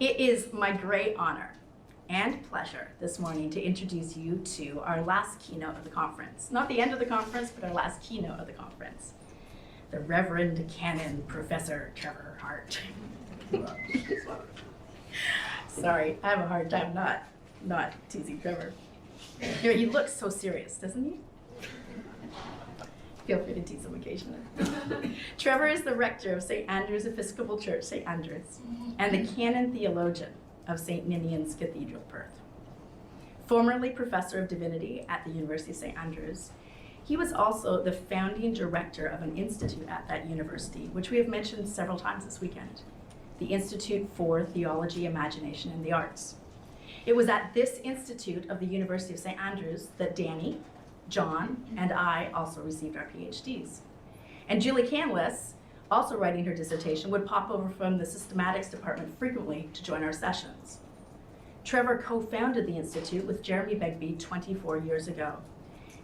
It is my great honor and pleasure this morning to introduce you to our last keynote of the conference. Not the end of the conference, but our last keynote of the conference. The Reverend Canon Professor Trevor Hart. Sorry, I have a hard time not teasing Trevor. You know, he looks so serious, doesn't he? Feel free to tease him occasionally. Trevor is the rector of St. Andrew's Episcopal Church, St. Andrews, and the canon theologian of St. Ninian's Cathedral, Perth. Formerly professor of divinity at the University of St. Andrews, he was also the founding director of an institute at that university, which we have mentioned several times this weekend, the Institute for Theology, Imagination, and the Arts. It was at this institute of the University of St. Andrews that Danny, John, and I also received our PhDs. And Julie Canlis, also writing her dissertation, would pop over from the systematics department frequently to join our sessions. Trevor co-founded the institute with Jeremy Begbie 24 years ago,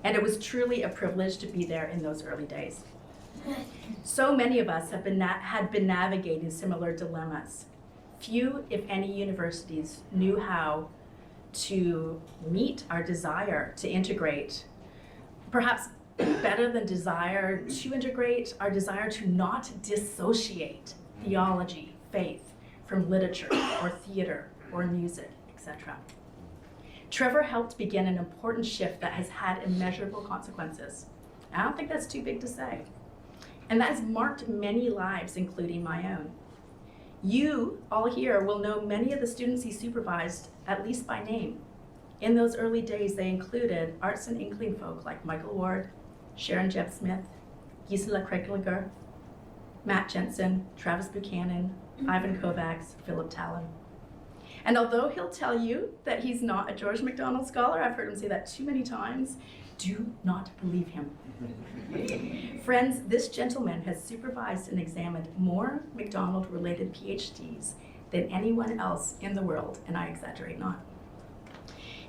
and it was truly a privilege to be there in those early days. So many of us had been navigating similar dilemmas. Few, if any, universities knew how to meet our desire to integrate, perhaps better than desire to integrate, our desire to not dissociate theology, faith, from literature or theater or music, etc. Trevor helped begin an important shift that has had immeasurable consequences. I don't think that's too big to say. And that has marked many lives, including my own. You, all here, will know many of the students he supervised, at least by name. In those early days, they included arts and inkling folk like Michael Ward, Sharon Jebb Smith, Gisela Krecklinger, Matt Jensen, Travis Buchanan, Ivan Kovacs, Philip Talon. And although he'll tell you that he's not a George MacDonald scholar, I've heard him say that too many times, do not believe him. Friends, this gentleman has supervised and examined more MacDonald-related PhDs than anyone else in the world, and I exaggerate not.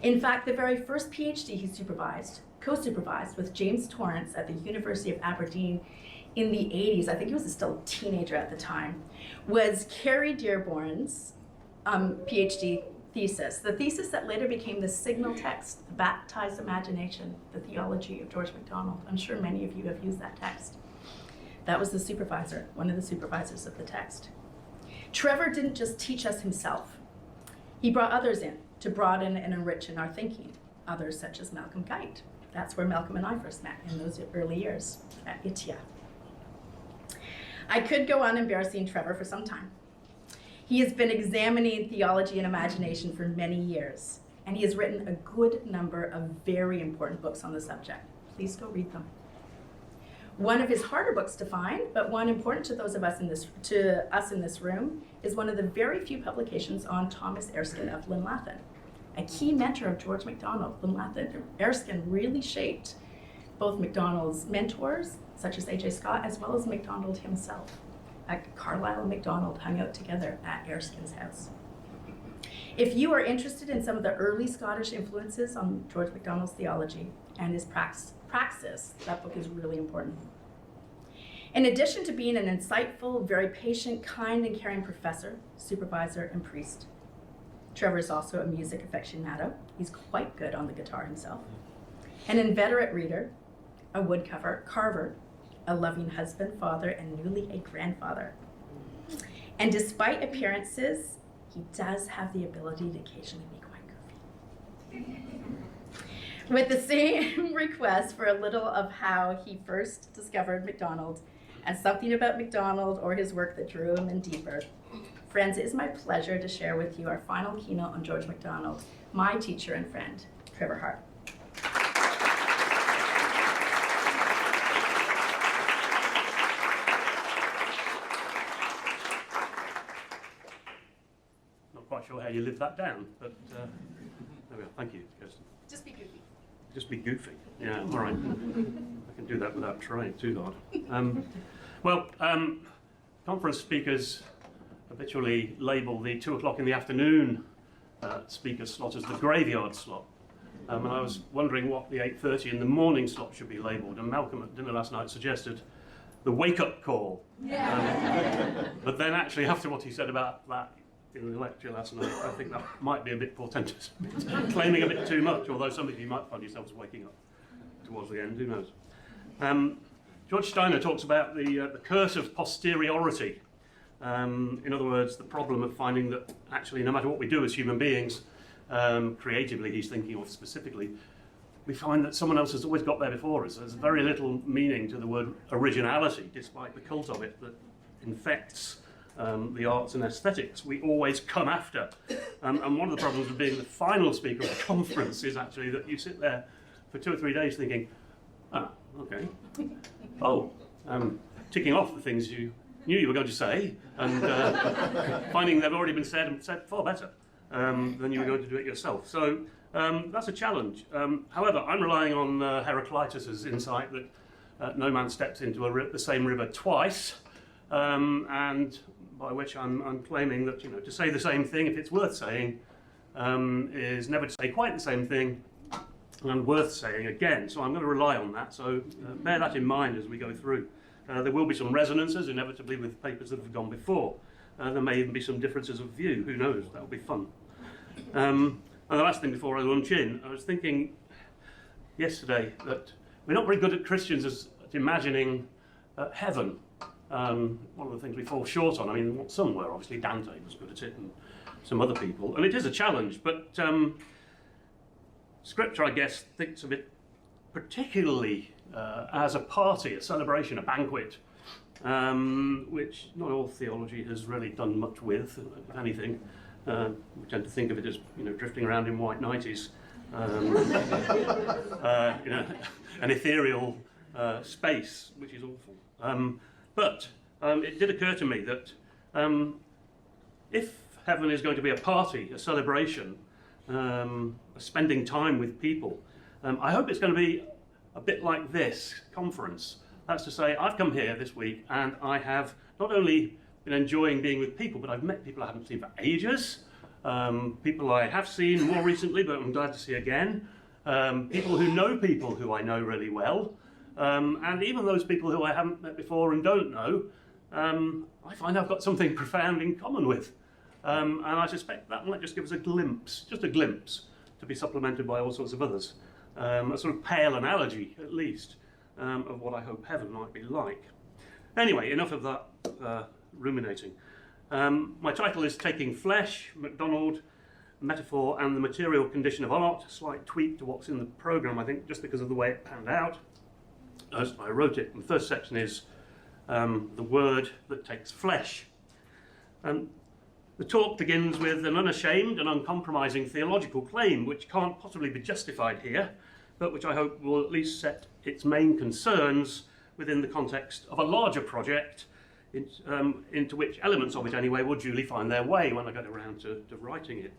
In fact, the very first PhD he co-supervised with James Torrance at the University of Aberdeen in the 80s, I think he was still a teenager at the time, was Carrie Dearborn's PhD thesis, the thesis that later became the signal text, the Baptized Imagination, the Theology of George MacDonald. I'm sure many of you have used that text. That was the supervisor, one of the supervisors of the text. Trevor didn't just teach us himself. He brought others in to broaden and enrich in our thinking, others such as Malcolm Guite. That's where Malcolm and I first met in those early years at ITIA. I could go on embarrassing Trevor for some time. He has been examining theology and imagination for many years, and he has written a good number of very important books on the subject. Please go read them. One of his harder books to find, but one important to those of us in this room, is one of the very few publications on Thomas Erskine of Linlathen, a key mentor of George MacDonald. Linlathen, Erskine really shaped both MacDonald's mentors, such as A.J. Scott, as well as MacDonald himself. Carlyle and MacDonald hung out together at Erskine's house. If you are interested in some of the early Scottish influences on George MacDonald's theology and his praxis, that book is really important. In addition to being an insightful, very patient, kind, and caring professor, supervisor, and priest, Trevor is also a music aficionado. He's quite good on the guitar himself. An inveterate reader, a woodcarver, a loving husband, father, and newly a grandfather. And despite appearances, he does have the ability to occasionally be quite goofy. With the same request for a little of how he first discovered MacDonald and something about MacDonald or his work that drew him in deeper, friends, it is my pleasure to share with you our final keynote on George MacDonald, my teacher and friend, Trevor Hart. Quite sure how you live that down, but there we are. Thank you, Kirsten. Just be goofy. Just be goofy. Yeah, all right. I can do that without trying too hard. Conference speakers habitually label the 2 o'clock in the afternoon speaker slot as the graveyard slot. And I was wondering what the 8:30 in the morning slot should be labelled, and Malcolm at dinner last night suggested the wake-up call. But then actually after what he said about that in the lecture last night. I think that might be a bit portentous, claiming a bit too much, although some of you might find yourselves waking up towards the end, who knows. George Steiner talks about the curse of posteriority. In other words, the problem of finding that actually no matter what we do as human beings, creatively he's thinking of specifically, we find that someone else has always got there before us. There's very little meaning to the word originality, despite the cult of it that infects the arts and aesthetics. We always come after. And one of the problems of being the final speaker of the conference is actually that you sit there for 2 or 3 days thinking, okay, ticking off the things you knew you were going to say, and finding they've already been said and said far better than you were going to do it yourself. So that's a challenge. However, I'm relying on Heraclitus's insight that no man steps into the same river twice, and by which I'm claiming that to say the same thing, if it's worth saying, is never to say quite the same thing and worth saying again. So I'm going to rely on that. So bear that in mind as we go through. There will be some resonances, inevitably, with papers that have gone before. There may even be some differences of view. Who knows? That'll be fun. And the last thing before I launch in, I was thinking yesterday that we're not very good at Christians at imagining heaven. One of the things we fall short on. I mean, some were, obviously. Dante was good at it, and some other people. And it is a challenge, but Scripture, I guess, thinks of it particularly as a party, a celebration, a banquet, which not all theology has really done much with, if anything. We tend to think of it as drifting around in white nighties, an ethereal space, which is awful. But it did occur to me that if heaven is going to be a party, a celebration, spending time with people, I hope it's going to be a bit like this conference. That's to say, I've come here this week and I have not only been enjoying being with people, but I've met people I haven't seen for ages, people I have seen more recently, but I'm glad to see again, people who know people who I know really well, and even those people who I haven't met before and don't know, I find I've got something profound in common with. And I suspect that might just give us a glimpse, to be supplemented by all sorts of others. A sort of pale analogy, at least, of what I hope heaven might be like. Anyway, enough of that ruminating. My title is Taking Flesh, MacDonald, Metaphor and the Material Condition of Art. A slight tweak to what's in the programme, I think, just because of the way it panned out as I wrote it. And the first section is the word that takes flesh. The talk begins with an unashamed and uncompromising theological claim which can't possibly be justified here, but which I hope will at least set its main concerns within the context of a larger project into which elements of it anyway will duly find their way when I get around to writing it.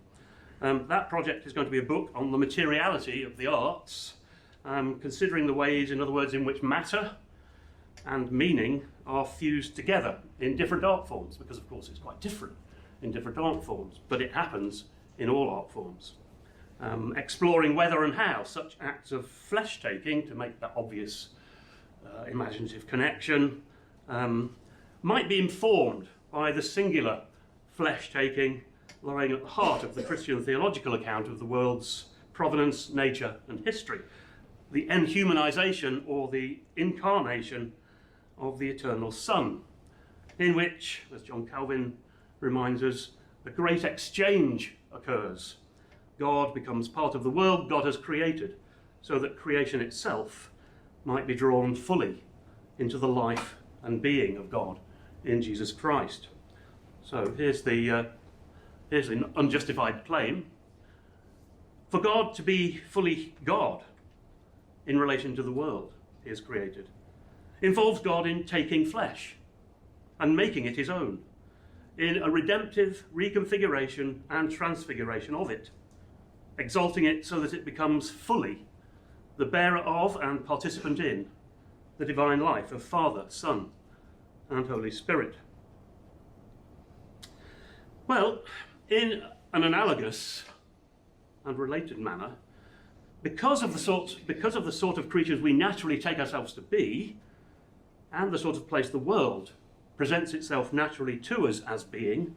That project is going to be a book on the materiality of the arts, considering the ways, in other words, in which matter and meaning are fused together in different art forms, because of course it's quite different in different art forms, but it happens in all art forms. Exploring whether and how such acts of flesh-taking, to make that obvious imaginative connection, might be informed by the singular flesh-taking lying at the heart of the Christian theological account of the world's provenance, nature and history, the enhumanization or the incarnation of the eternal Son, in which, as John Calvin reminds us, a great exchange occurs. God becomes part of the world God has created, so that creation itself might be drawn fully into the life and being of God in Jesus Christ. So here's the unjustified claim. For God to be fully God in relation to the world he has created involves God in taking flesh and making it his own, in a redemptive reconfiguration and transfiguration of it, exalting it so that it becomes fully the bearer of and participant in the divine life of Father, Son, and Holy Spirit. Well, in an analogous and related manner, because of the sort of creatures we naturally take ourselves to be, and the sort of place the world presents itself naturally to us as being,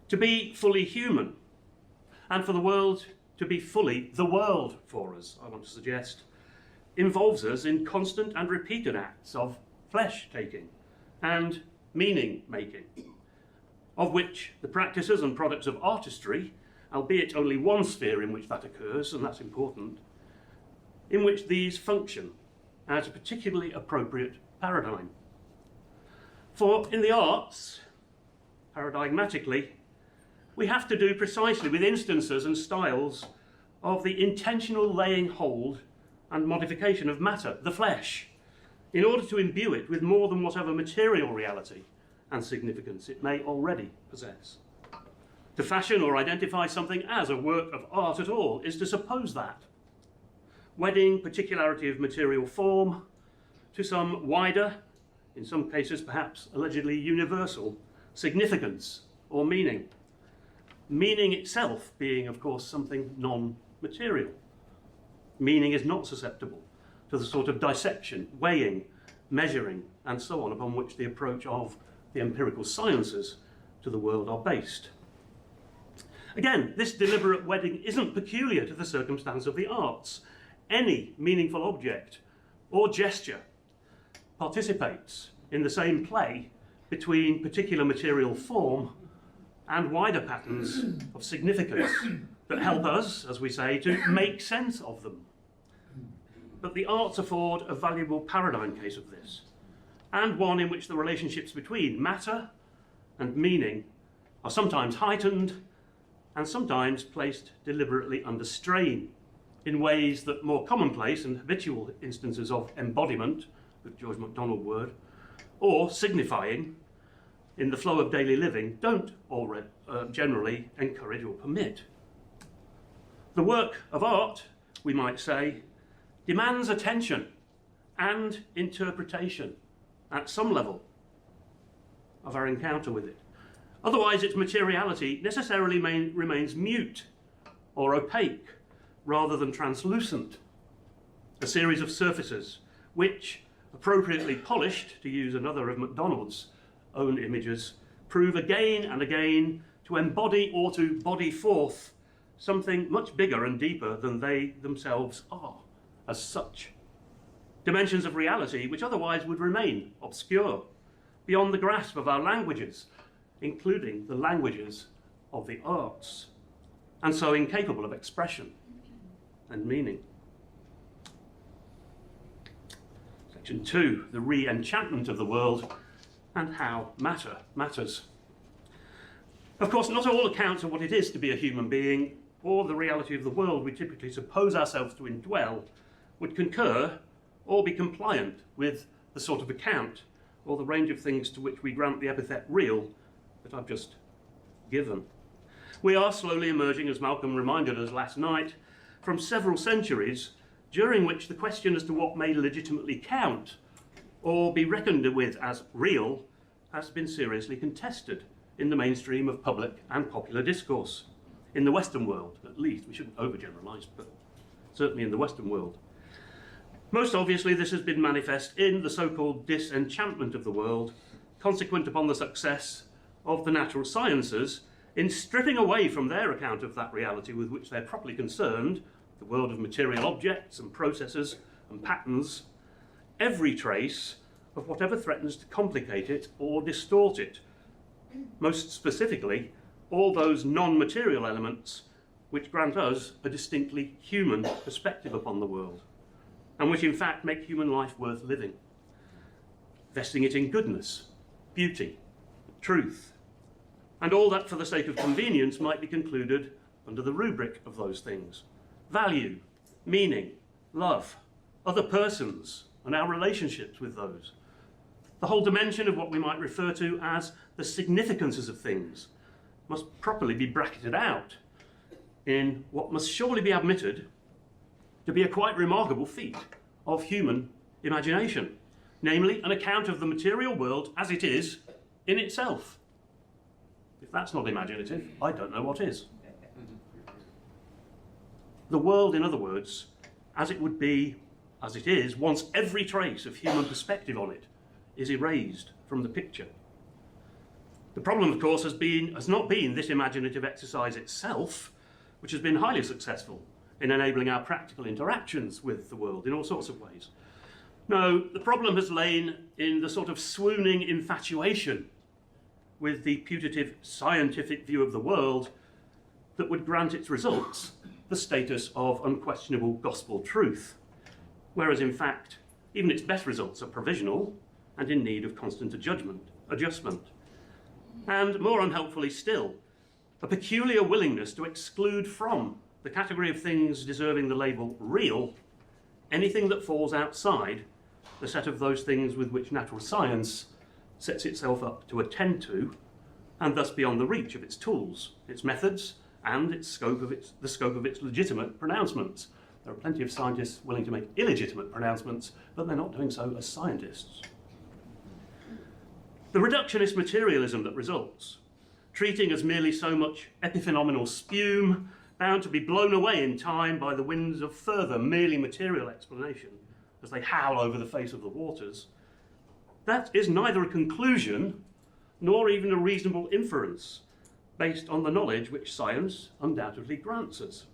to be fully human, and for the world to be fully the world for us, I want to suggest, involves us in constant and repeated acts of flesh-taking and meaning-making, of which the practices and products of artistry, albeit only one sphere in which that occurs, and that's important, in which these function as a particularly appropriate paradigm. For in the arts, paradigmatically, we have to do precisely with instances and styles of the intentional laying hold and modification of matter, the flesh, in order to imbue it with more than whatever material reality and significance it may already possess. To fashion or identify something as a work of art at all is to suppose that, wedding particularity of material form to some wider, in some cases perhaps allegedly universal, significance or meaning. Meaning itself being, of course, something non-material. Meaning is not susceptible to the sort of dissection, weighing, measuring, and so on upon which the approach of the empirical sciences to the world are based. Again, this deliberate wedding isn't peculiar to the circumstance of the arts. Any meaningful object or gesture participates in the same play between particular material form and wider patterns of significance that help us, as we say, to make sense of them. But the arts afford a valuable paradigm case of this, and one in which the relationships between matter and meaning are sometimes heightened and sometimes placed deliberately under strain in ways that more commonplace and habitual instances of embodiment, the George MacDonald word, or signifying in the flow of daily living don't generally encourage or permit. The work of art, we might say, demands attention and interpretation at some level of our encounter with it. Otherwise, its materiality necessarily remains mute or opaque rather than translucent, a series of surfaces which, appropriately polished, to use another of MacDonald's own images, prove again and again to embody or to body forth something much bigger and deeper than they themselves are as such. Dimensions of reality which otherwise would remain obscure, beyond the grasp of our languages, including the languages of the arts, and so incapable of expression and meaning. Section 2, the re-enchantment of the world and how matter matters. Of course, not all accounts of what it is to be a human being or the reality of the world we typically suppose ourselves to indwell would concur or be compliant with the sort of account or the range of things to which we grant the epithet real that I've just given. We are slowly emerging, as Malcolm reminded us last night, from several centuries during which the question as to what may legitimately count or be reckoned with as real has been seriously contested in the mainstream of public and popular discourse. In the Western world, at least. We shouldn't overgeneralise, but certainly in the Western world. Most obviously, this has been manifest in the so-called disenchantment of the world, consequent upon the success of the natural sciences in stripping away from their account of that reality with which they're properly concerned, the world of material objects and processes and patterns, every trace of whatever threatens to complicate it or distort it. Most specifically, all those non-material elements which grant us a distinctly human perspective upon the world, and which in fact make human life worth living, vesting it in goodness, beauty, truth, and all that for the sake of convenience might be concluded under the rubric of those things: value, meaning, love, other persons, and our relationships with those. The whole dimension of what we might refer to as the significances of things must properly be bracketed out in what must surely be admitted to be a quite remarkable feat of human imagination, namely an account of the material world as it is in itself. If that's not imaginative, I don't know what is. The world, in other words, as it would be, as it is, once every trace of human perspective on it is erased from the picture. The problem, of course, has not been this imaginative exercise itself, which has been highly successful in enabling our practical interactions with the world in all sorts of ways. No, the problem has lain in the sort of swooning infatuation with the putative scientific view of the world that would grant its results the status of unquestionable gospel truth, whereas in fact, even its best results are provisional and in need of constant adjustment. And more unhelpfully still, a peculiar willingness to exclude from the category of things deserving the label real anything that falls outside the set of those things with which natural science sets itself up to attend to, and thus beyond the reach of its tools, its methods, and the scope of its legitimate pronouncements. There are plenty of scientists willing to make illegitimate pronouncements, but they're not doing so as scientists. The reductionist materialism that results, treating as merely so much epiphenomenal spume, bound to be blown away in time by the winds of further merely material explanation as they howl over the face of the waters, that is neither a conclusion nor even a reasonable inference based on the knowledge which science undoubtedly grants us.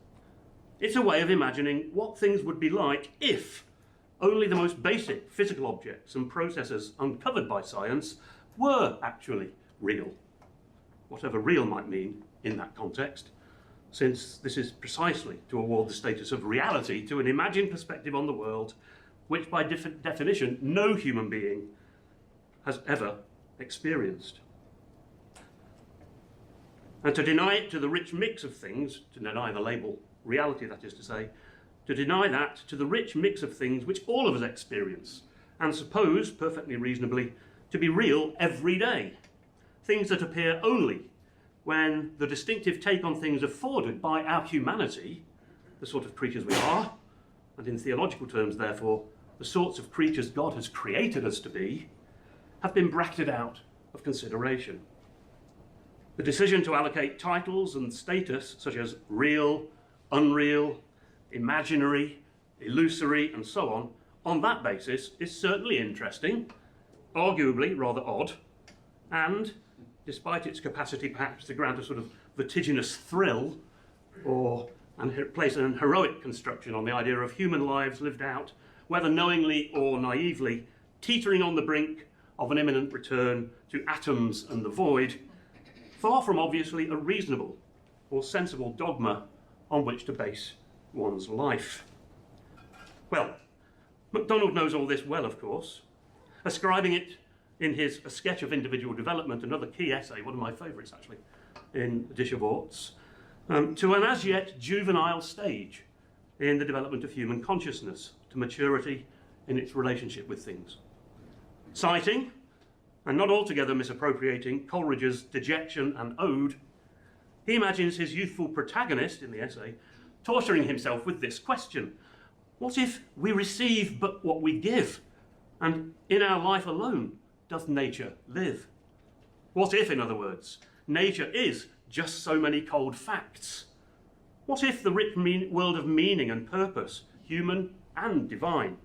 It's a way of imagining what things would be like if only the most basic physical objects and processes uncovered by science were actually real, whatever real might mean in that context, since this is precisely to award the status of reality to an imagined perspective on the world which by definition no human being has ever experienced. And to deny it to the rich mix of things, to deny the label reality, that is to say, to deny that to the rich mix of things which all of us experience and suppose, perfectly reasonably, to be real every day, things that appear only when the distinctive take on things afforded by our humanity, the sort of creatures we are, and in theological terms, therefore, the sorts of creatures God has created us to be, have been bracketed out of consideration. The decision to allocate titles and status such as real, unreal, imaginary, illusory, and so on that basis is certainly interesting, arguably rather odd, and despite its capacity perhaps to grant a sort of vertiginous thrill and place an heroic construction on the idea of human lives lived out, whether knowingly or naively, teetering on the brink of an imminent return to atoms and the void, far from obviously a reasonable or sensible dogma on which to base one's life. Well, MacDonald knows all this well, of course, ascribing it in his A Sketch of Individual Development, another key essay, one of my favourites actually, in A Dish of Orts, to an as yet juvenile stage in the development of human consciousness, to maturity in its relationship with things. Citing, and not altogether misappropriating, Coleridge's Dejection and Ode, he imagines his youthful protagonist in the essay torturing himself with this question: what if we receive but what we give, and in our life alone doth nature live? What if, in other words, nature is just so many cold facts? What if the rich world of meaning and purpose, human and divine,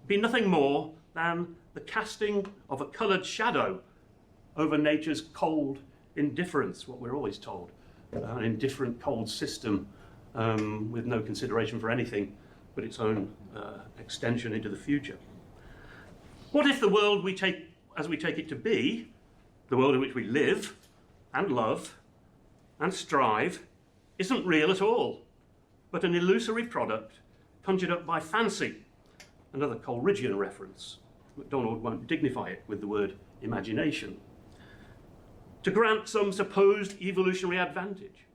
be nothing more than the casting of a coloured shadow over nature's cold indifference, what we're always told, an indifferent cold system with no consideration for anything but its own extension into the future? What if the world we take as we take it to be, the world in which we live and love and strive, isn't real at all, but an illusory product conjured up by fancy, another Coleridgean reference? MacDonald won't dignify it with the word imagination. To grant some supposed evolutionary advantage,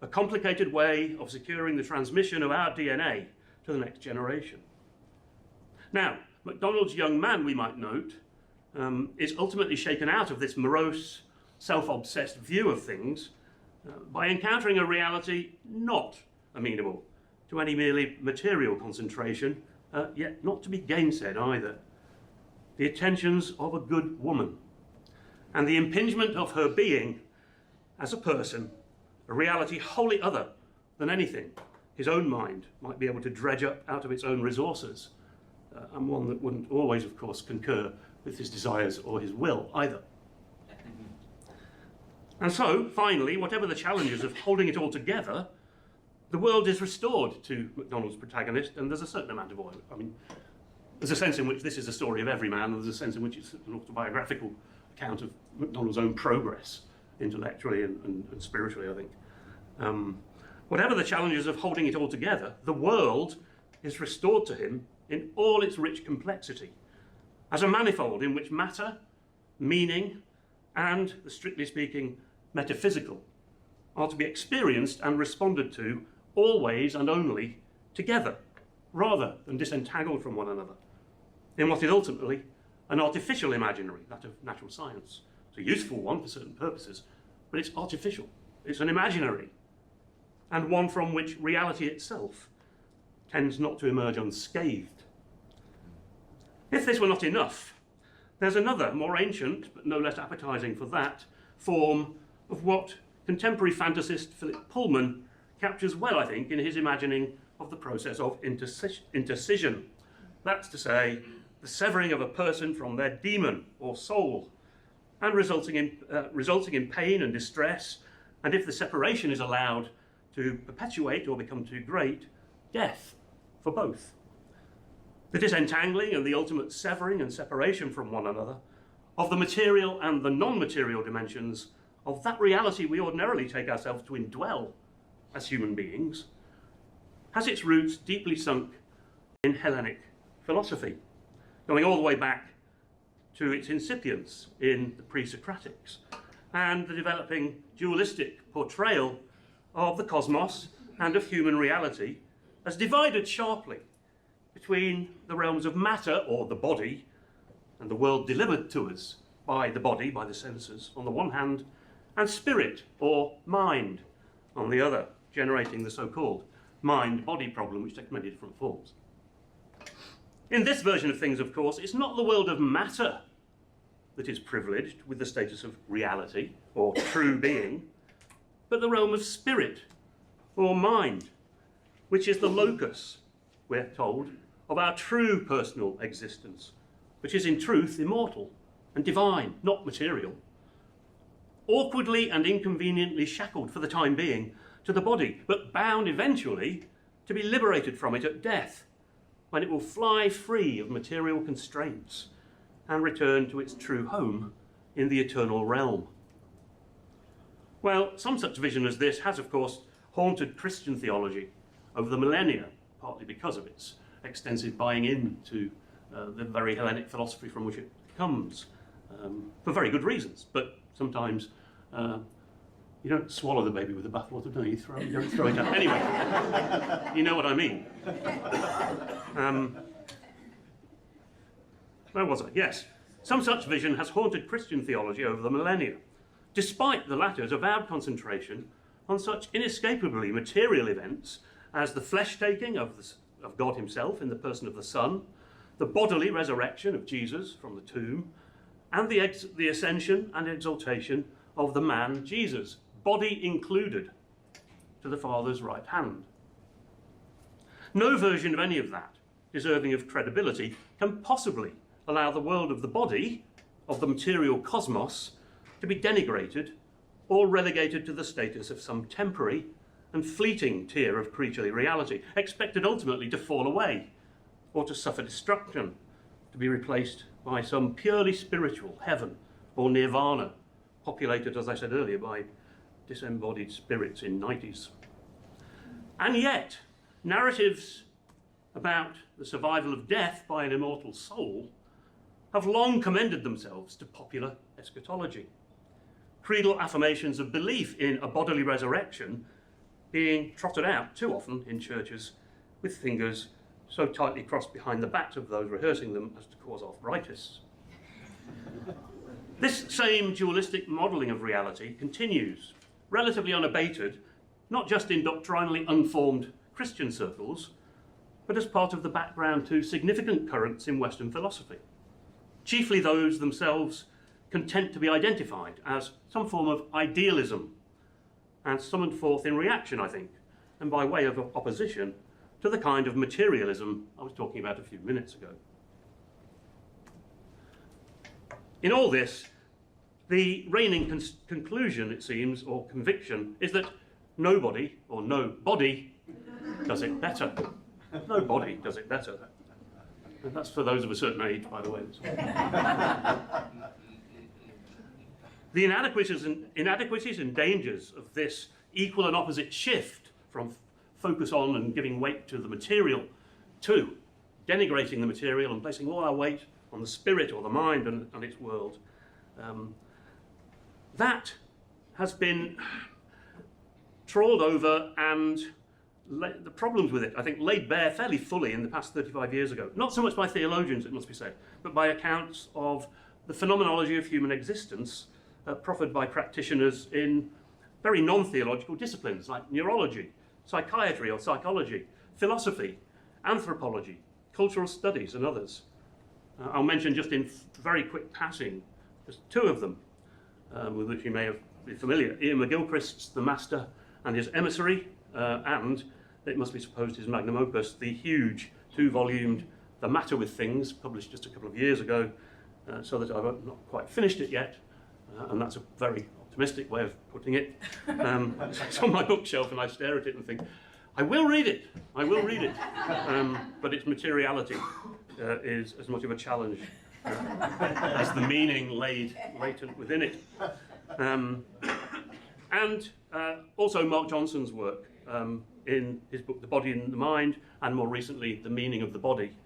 a complicated way of securing the transmission of our DNA to the next generation. Now, MacDonald's young man, we might note, is ultimately shaken out of this morose, self-obsessed view of things by encountering a reality not amenable to any merely material concentration, yet not to be gainsaid either. The attentions of a good woman, and the impingement of her being as a person, a reality wholly other than anything his own mind might be able to dredge up out of its own resources, and one that wouldn't always, of course, concur with his desires or his will either. And so, finally, whatever the challenges of holding it all together, the world is restored to MacDonald's protagonist, and there's a certain amount of oil. I mean, there's a sense in which this is a story of every man, and there's a sense in which it's an autobiographical account of MacDonald's own progress, intellectually and spiritually, I think. Whatever the challenges of holding it all together, the world is restored to him in all its rich complexity, as a manifold in which matter, meaning, and, the strictly speaking, metaphysical, are to be experienced and responded to always and only together, rather than disentangled from one another, in what is ultimately an artificial imaginary, that of natural science. It's a useful one for certain purposes, but it's artificial. It's an imaginary, and one from which reality itself tends not to emerge unscathed. If this were not enough, there's another, more ancient, but no less appetizing for that, form of what contemporary fantasist Philip Pullman captures well, I think, in his imagining of the process of intercision. That's to say, the severing of a person from their demon or soul, and resulting in pain and distress, and if the separation is allowed to perpetuate or become too great, death for both. The disentangling and the ultimate severing and separation from one another of the material and the non-material dimensions of that reality we ordinarily take ourselves to indwell as human beings, has its roots deeply sunk in Hellenic philosophy, going all the way back to its incipience in the pre-Socratics, and the developing dualistic portrayal of the cosmos and of human reality as divided sharply between the realms of matter, or the body, and the world delivered to us by the body, by the senses, on the one hand, and spirit, or mind, on the other, generating the so-called mind-body problem, which takes many different forms. In this version of things, of course, it's not the world of matter that is privileged with the status of reality, or true being, but the realm of spirit, or mind, which is the locus, we're told, of our true personal existence, which is in truth immortal and divine, not material, awkwardly and inconveniently shackled for the time being to the body, but bound eventually to be liberated from it at death, when it will fly free of material constraints and return to its true home in the eternal realm. Well, some such vision as this has, of course, haunted Christian theology over the millennia, partly because of its extensive buying into the very Hellenic philosophy from which it comes, for very good reasons. But sometimes you don't swallow the baby with the bathwater, do you? You don't throw it out. Anyway, you know what I mean. Where was I? Yes. Some such vision has haunted Christian theology over the millennia, despite the latter's avowed concentration on such inescapably material events as the flesh-taking of God himself in the person of the Son, the bodily resurrection of Jesus from the tomb, and the ascension and exaltation of the man Jesus, body included, to the Father's right hand. No version of any of that, deserving of credibility, can possibly allow the world of the body, of the material cosmos, to be denigrated or relegated to the status of some temporary and fleeting tier of creaturely reality, expected ultimately to fall away or to suffer destruction, to be replaced by some purely spiritual heaven or nirvana, populated, as I said earlier, by disembodied spirits in 90s. And yet, narratives about the survival of death by an immortal soul have long commended themselves to popular eschatology. Creedal affirmations of belief in a bodily resurrection being trotted out too often in churches with fingers so tightly crossed behind the backs of those rehearsing them as to cause arthritis. This same dualistic modelling of reality continues, relatively unabated, not just in doctrinally unformed Christian circles, but as part of the background to significant currents in Western philosophy, chiefly those themselves content to be identified as some form of idealism, and summoned forth in reaction, I think, and by way of opposition to the kind of materialism I was talking about a few minutes ago. In all this, The reigning conclusion, it seems, or conviction, is that nobody, or no body, does it better. Nobody does it better. And that's for those of a certain age, by the way. The inadequacies and dangers of this equal and opposite shift from focus on and giving weight to the material to denigrating the material and placing all our weight on the spirit or the mind and its world, that has been trawled over, and the problems with it, I think, laid bare fairly fully in the past 35 years ago. Not so much by theologians, it must be said, but by accounts of the phenomenology of human existence proffered by practitioners in very non-theological disciplines like neurology, psychiatry or psychology, philosophy, anthropology, cultural studies, and others. I'll mention just in very quick passing just two of them, with which you may be familiar. Ian McGilchrist's The Master and his Emissary, and, it must be supposed, his magnum opus, the huge 2-volumed The Matter with Things, published just a couple of years ago, so that I've not quite finished it yet, and that's a very optimistic way of putting it. It's on my bookshelf and I stare at it and think, I will read it, but its materiality is as much of a challenge as the meaning laid latent within it. And also Mark Johnson's work in his book The Body and the Mind, and more recently The Meaning of the Body.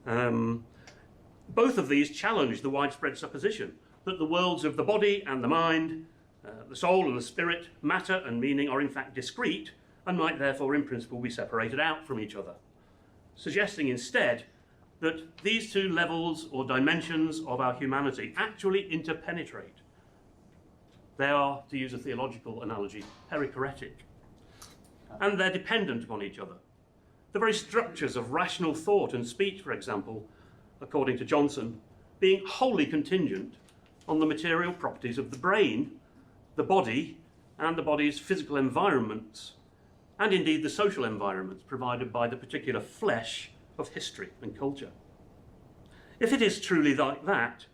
Both of these challenge the widespread supposition that the worlds of the body and the mind, the soul and the spirit, matter and meaning are in fact discrete and might therefore in principle be separated out from each other, suggesting instead that these two levels or dimensions of our humanity actually interpenetrate. They are, to use a theological analogy, perichoretic, and they're dependent upon each other. The very structures of rational thought and speech, for example, according to Johnson, being wholly contingent on the material properties of the brain, the body, and the body's physical environments, and indeed the social environments provided by the particular flesh of history and culture. If it is truly like that,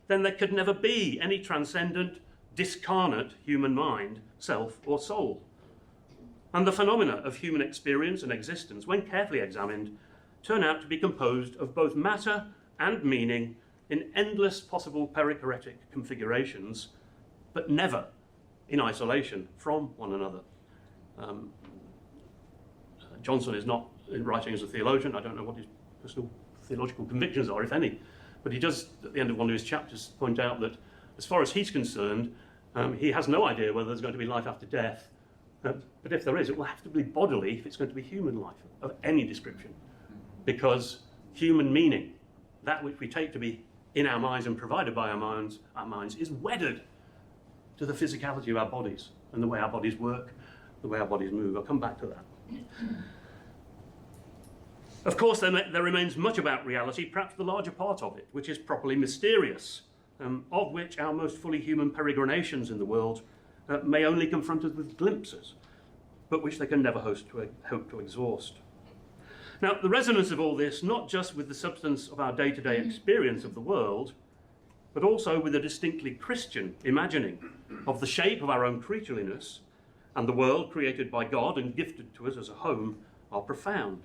then there could never be any transcendent, discarnate human mind, self, or soul. And the phenomena of human experience and existence, when carefully examined, turn out to be composed of both matter and meaning in endless possible perichoretic configurations, but never in isolation from one another. Johnson is not writing as a theologian. I don't know what his personal theological convictions are, if any, but he does, at the end of one of his chapters, point out that as far as he's concerned, he has no idea whether there's going to be life after death, but if there is, it will have to be bodily if it's going to be human life of any description, because human meaning, that which we take to be in our minds and provided by our minds is wedded to the physicality of our bodies and the way our bodies work, the way our bodies move. I'll come back to that. Of course, there remains much about reality, perhaps the larger part of it, which is properly mysterious, of which our most fully human peregrinations in the world may only confront us with glimpses, but which they can never hope to exhaust. Now, the resonance of all this, not just with the substance of our day-to-day experience of the world, but also with a distinctly Christian imagining of the shape of our own creatureliness and the world created by God and gifted to us as a home, are profound.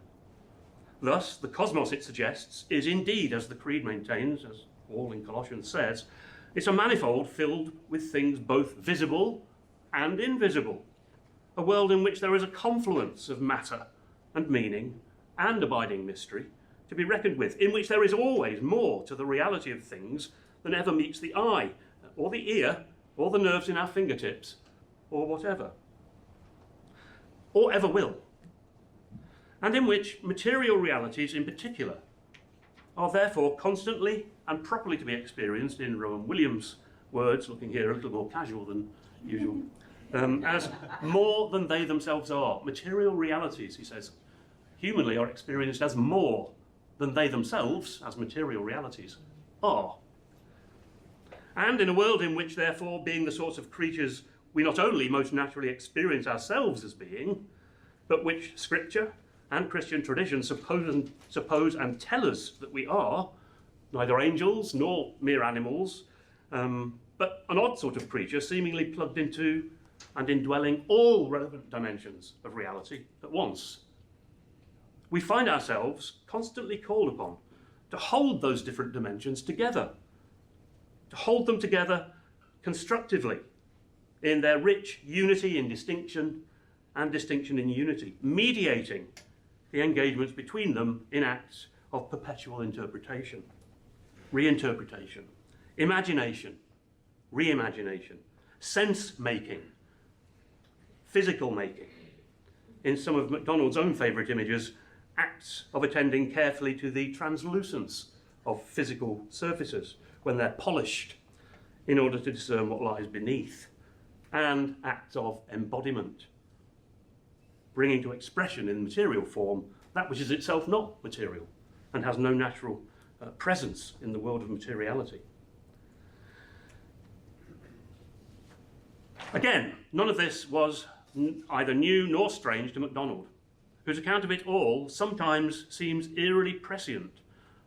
Thus, the cosmos, it suggests, is indeed, as the Creed maintains, as Paul in Colossians says, it's a manifold filled with things both visible and invisible, a world in which there is a confluence of matter and meaning and abiding mystery to be reckoned with, in which there is always more to the reality of things than ever meets the eye, or the ear, or the nerves in our fingertips, or whatever, or ever will, and in which material realities in particular are therefore constantly and properly to be experienced, in Rowan Williams' words, looking here a little more casual than usual, as more than they themselves are. Material realities, he says, humanly are experienced as more than they themselves, as material realities, are. And in a world in which, therefore, being the sorts of creatures we not only most naturally experience ourselves as being, but which Scripture and Christian tradition suppose and tell us that we are, neither angels nor mere animals, but an odd sort of creature, seemingly plugged into and indwelling all relevant dimensions of reality at once. We find ourselves constantly called upon to hold those different dimensions together, to hold them together constructively in their rich unity in distinction and distinction in unity, mediating the engagements between them in acts of perpetual interpretation, reinterpretation, imagination, reimagination, sense-making, physical making. In some of MacDonald's own favourite images, acts of attending carefully to the translucence of physical surfaces when they're polished in order to discern what lies beneath, and acts of embodiment, bringing to expression in material form that which is itself not material and has no natural presence in the world of materiality. Again, none of this was either new nor strange to MacDonald, whose account of it all sometimes seems eerily prescient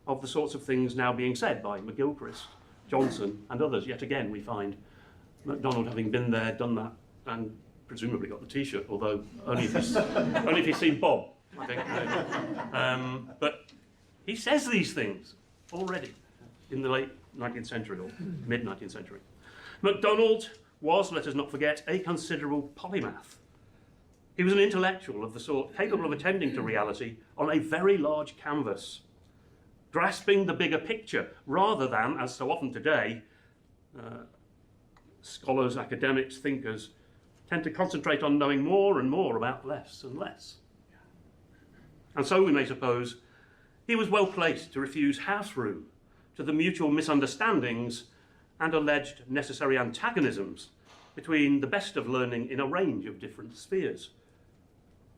of the sorts of things now being said by McGilchrist, Johnson and others. Yet again, we find MacDonald having been there, done that, and presumably got the T-shirt, although only if he's seen Bob, I think. But he says these things already in the late 19th century or mid-19th century. MacDonald was, let us not forget, a considerable polymath. He was an intellectual of the sort capable of attending to reality on a very large canvas, grasping the bigger picture rather than, as so often today, scholars, academics, thinkers tend to concentrate on knowing more and more about less and less. And so we may suppose he was well placed to refuse house room to the mutual misunderstandings and alleged necessary antagonisms between the best of learning in a range of different spheres.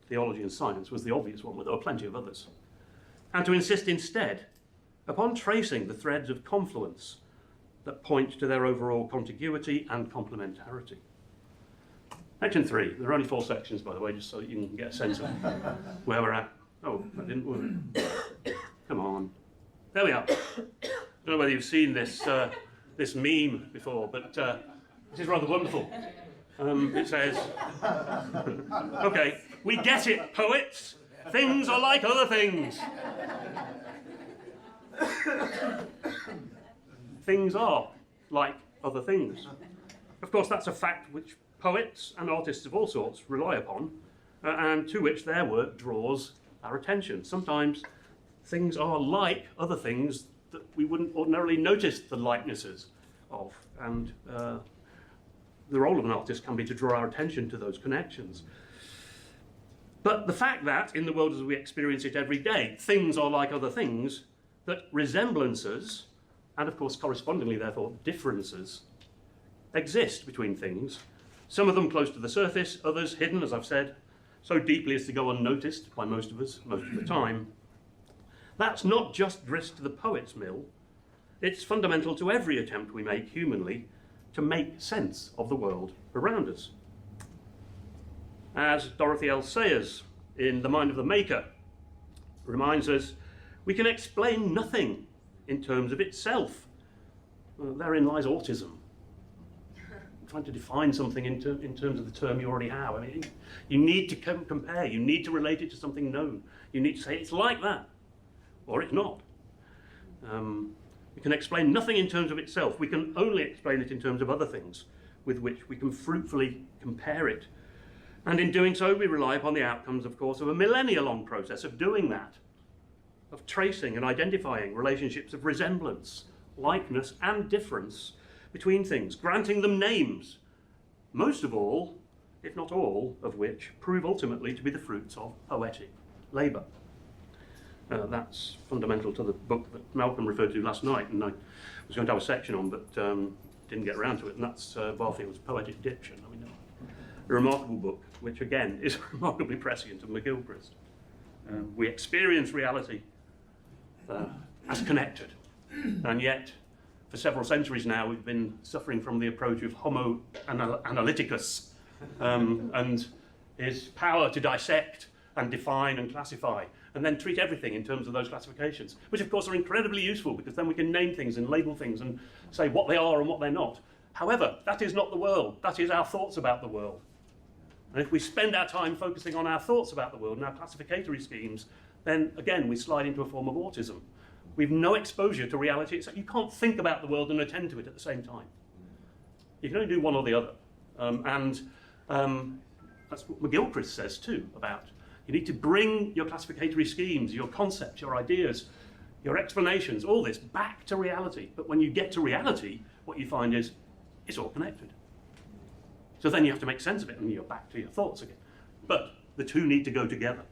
Theology and science was the obvious one, but there were plenty of others. And to insist instead upon tracing the threads of confluence that point to their overall contiguity and complementarity. Section 3. There are only 4 sections, by the way, just so that you can get a sense of where we're at. Oh, that didn't work. Come on. There we are. I don't know whether you've seen this this meme before, but this is rather wonderful. It says, okay, we get it, poets. Things are like other things. Things are like other things. Of course, that's a fact which poets and artists of all sorts rely upon, and to which their work draws our attention. Sometimes things are like other things that we wouldn't ordinarily notice the likenesses of, and the role of an artist can be to draw our attention to those connections. But the fact that, in the world as we experience it every day, things are like other things, that resemblances, and of course correspondingly therefore differences, exist between things, some of them close to the surface, others hidden, as I've said, so deeply as to go unnoticed by most of us, most of the time. That's not just grist to the poet's mill, it's fundamental to every attempt we make humanly to make sense of the world around us. As Dorothy L. Sayers in The Mind of the Maker reminds us, we can explain nothing in terms of itself. Therein lies autism. Trying to define something in terms of the term you already have. I mean, you need to compare, you need to relate it to something known. You need to say it's like that, or it's not. We can explain nothing in terms of itself. We can only explain it in terms of other things with which we can fruitfully compare it. And in doing so, we rely upon the outcomes, of course, of a millennia-long process of doing that, of tracing and identifying relationships of resemblance, likeness, and difference between things, granting them names, most of all, if not all, of which prove ultimately to be the fruits of poetic labour. That's fundamental to the book that Malcolm referred to last night, and I was going to have a section on, but didn't get around to it, and that's Barfield's Poetic Diction. I mean, a remarkable book, which again is remarkably prescient of McGilchrist. We experience reality as connected, and yet for several centuries now we've been suffering from the approach of Homo analyticus and his power to dissect and define and classify, and then treat everything in terms of those classifications, which of course are incredibly useful because then we can name things and label things and say what they are and what they're not. However, that is not the world. That is our thoughts about the world. And if we spend our time focusing on our thoughts about the world and our classificatory schemes, then again, we slide into a form of autism. We've no exposure to reality. You can't think about the world and attend to it at the same time. You can only do one or the other. That's what McGilchrist says too about you need to bring your classificatory schemes, your concepts, your ideas, your explanations, all this back to reality. But when you get to reality, what you find is it's all connected. So then you have to make sense of it and you're back to your thoughts again. But the two need to go together.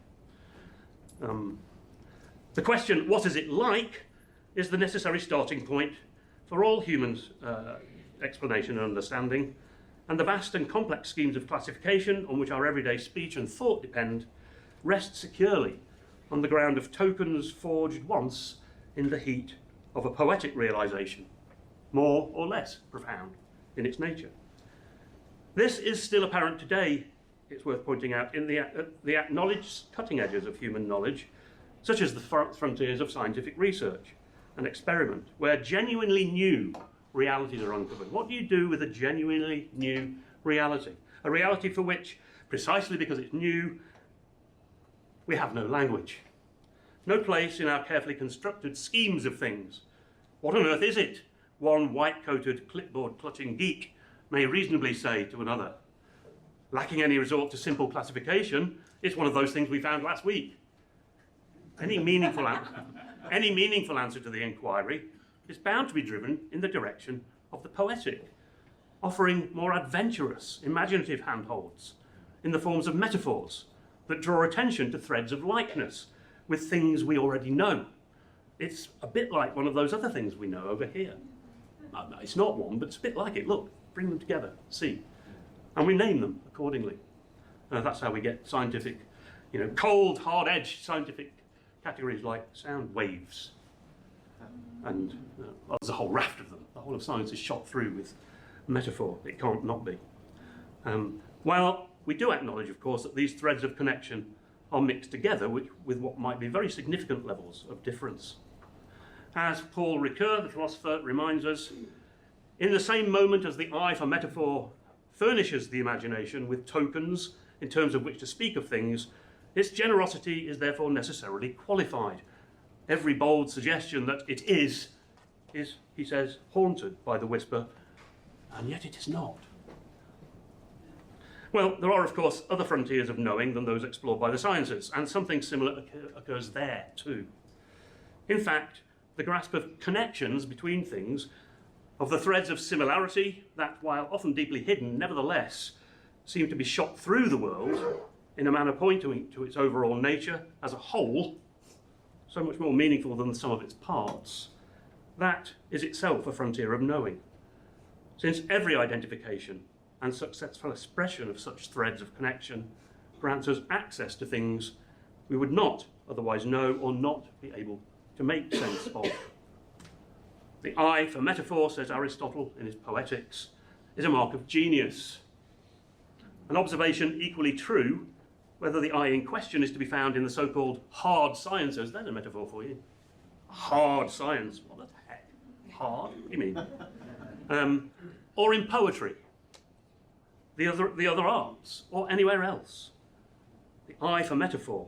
The question, what is it like, is the necessary starting point for all humans' explanation and understanding, and the vast and complex schemes of classification on which our everyday speech and thought depend rest securely on the ground of tokens forged once in the heat of a poetic realization, more or less profound in its nature. This is still apparent today, it's worth pointing out, in the acknowledged cutting edges of human knowledge, such as the frontiers of scientific research and experiment, where genuinely new realities are uncovered. What do you do with a genuinely new reality? A reality for which, precisely because it's new, we have no language. No place in our carefully constructed schemes of things. What on earth is it? One white-coated, clipboard-clutching geek may reasonably say to another. Lacking any resort to simple classification, it's one of those things we found last week. Any meaningful answer to the inquiry is bound to be driven in the direction of the poetic, offering more adventurous, imaginative handholds in the forms of metaphors that draw attention to threads of likeness with things we already know. It's a bit like one of those other things we know over here. It's not one, but it's a bit like it. Look, bring them together, see. And we name them accordingly. That's how we get scientific, cold, hard-edged scientific categories like sound waves. And there's a whole raft of them. The whole of science is shot through with metaphor. It can't not be. While we do acknowledge, of course, that these threads of connection are mixed together with what might be very significant levels of difference. As Paul Ricoeur, the philosopher, reminds us, in the same moment as the eye for metaphor furnishes the imagination with tokens in terms of which to speak of things, its generosity is therefore necessarily qualified. Every bold suggestion that it is, he says, haunted by the whisper, and yet it is not. Well, there are, of course, other frontiers of knowing than those explored by the sciences, and something similar occurs there too. In fact, the grasp of connections between things, of the threads of similarity that, while often deeply hidden, nevertheless seem to be shot through the world in a manner pointing to its overall nature as a whole, so much more meaningful than the sum of its parts, that is itself a frontier of knowing. Since every identification and successful expression of such threads of connection grants us access to things we would not otherwise know or not be able to make sense of. The eye for metaphor, says Aristotle in his Poetics, is a mark of genius. An observation equally true, whether the eye in question is to be found in the so-called hard sciences. There's a metaphor for you. Hard science, what the heck? Hard? What do you mean? Or in poetry, the other arts, or anywhere else. The eye for metaphor,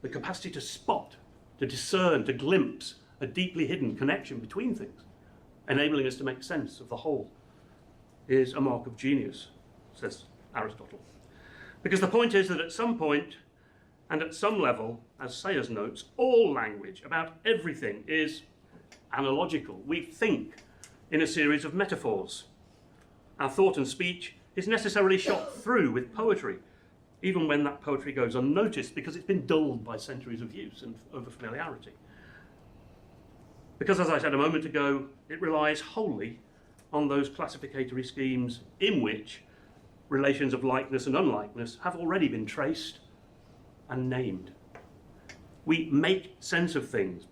the capacity to spot, to discern, to glimpse a deeply hidden connection between things, enabling us to make sense of the whole, is a mark of genius, says Aristotle. Because the point is that at some point, and at some level, as Sayers notes, all language about everything is analogical. We think in a series of metaphors. Our thought and speech is necessarily shot through with poetry, even when that poetry goes unnoticed because it's been dulled by centuries of use and over familiarity. Because, as I said a moment ago, it relies wholly on those classificatory schemes in which relations of likeness and unlikeness have already been traced and named. We make sense of things.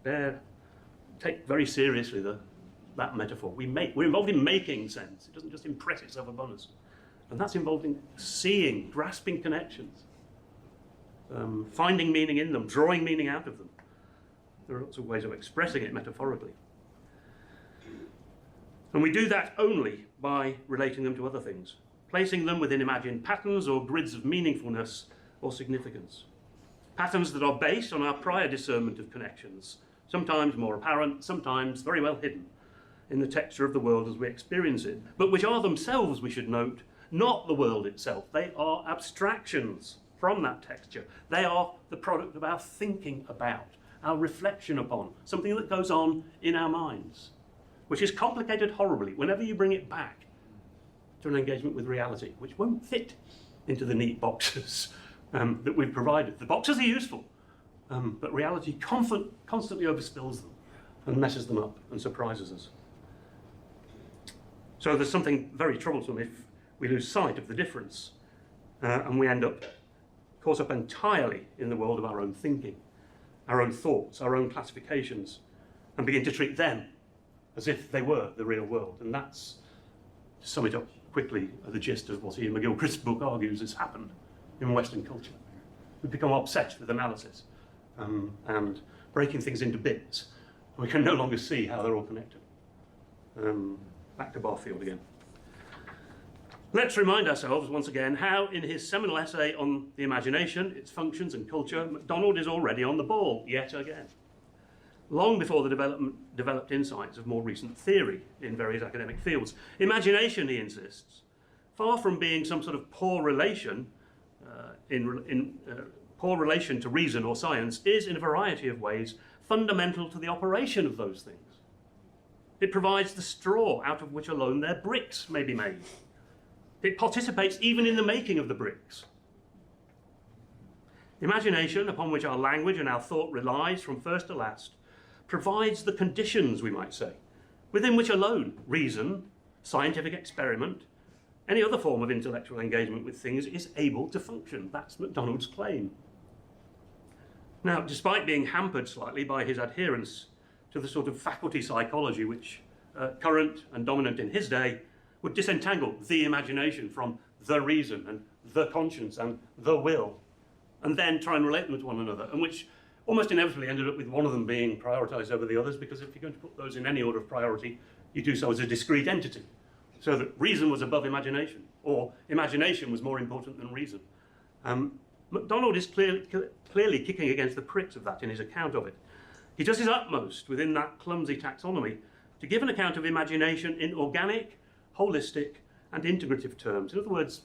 Take very seriously that metaphor. We're involved in making sense. It doesn't just impress itself upon us. And that's involved in seeing, grasping connections, finding meaning in them, drawing meaning out of them. There are lots of ways of expressing it metaphorically. And we do that only by relating them to other things, placing them within imagined patterns or grids of meaningfulness or significance. Patterns that are based on our prior discernment of connections, sometimes more apparent, sometimes very well hidden in the texture of the world as we experience it, but which are themselves, we should note, not the world itself. They are abstractions from that texture. They are the product of our thinking about, our reflection upon, something that goes on in our minds, which is complicated horribly whenever you bring it back to an engagement with reality, which won't fit into the neat boxes that we've provided. The boxes are useful, but reality constantly overspills them and messes them up and surprises us. So there's something very troublesome if we lose sight of the difference and we end up caught up entirely in the world of our own thinking, our own thoughts, our own classifications, and begin to treat them as if they were the real world. And that's, to sum it up quickly, the gist of what Ian McGilchrist's book argues has happened in Western culture. We've become obsessed with analysis and breaking things into bits. We can no longer see how they're all connected. Back to Barfield again. Let's remind ourselves once again how, in his seminal essay on the imagination, its functions and culture, MacDonald is already on the ball, yet again. Long before the developed insights of more recent theory in various academic fields. Imagination, he insists, far from being some sort of poor relation poor relation to reason or science, is in a variety of ways fundamental to the operation of those things. It provides the straw out of which alone their bricks may be made. It participates even in the making of the bricks. Imagination, upon which our language and our thought relies from first to last, provides the conditions, we might say, within which alone reason, scientific experiment, any other form of intellectual engagement with things is able to function. That's MacDonald's claim. Now, despite being hampered slightly by his adherence to the sort of faculty psychology which, current and dominant in his day, would disentangle the imagination from the reason and the conscience and the will, and then try and relate them to one another, and which almost inevitably ended up with one of them being prioritised over the others, because if you're going to put those in any order of priority, you do so as a discrete entity, so that reason was above imagination, or imagination was more important than reason. MacDonald is clearly kicking against the pricks of that in his account of it. He does his utmost within that clumsy taxonomy to give an account of imagination in organic, holistic, and integrative terms. In other words,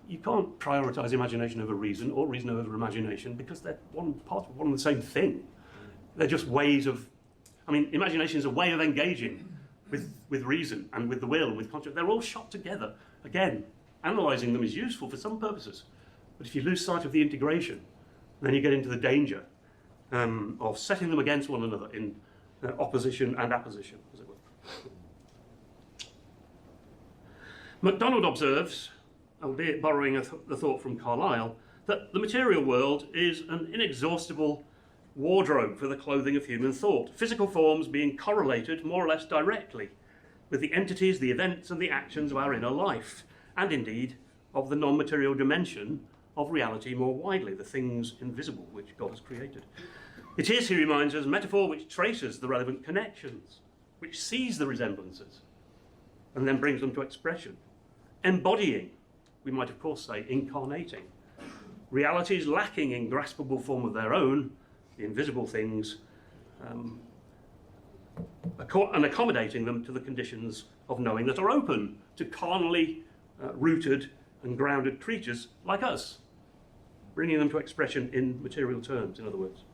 you can't prioritise imagination over reason or reason over imagination because they're one part of one and the same thing. They're just ways of, imagination is a way of engaging with reason and with the will and with conscience. They're all shot together. Again, analysing them is useful for some purposes, but if you lose sight of the integration, then you get into the danger of setting them against one another in opposition and apposition, as it were. MacDonald observes, albeit borrowing the thought from Carlyle, that the material world is an inexhaustible wardrobe for the clothing of human thought, physical forms being correlated more or less directly with the entities, the events, and the actions of our inner life, and indeed of the non-material dimension of reality more widely, the things invisible which God has created. It is, he reminds us, metaphor which traces the relevant connections, which sees the resemblances, and then brings them to expression, embodying, we might of course say incarnating, realities lacking in graspable form of their own, the invisible things, and accommodating them to the conditions of knowing that are open to carnally rooted and grounded creatures like us, bringing them to expression in material terms, in other words.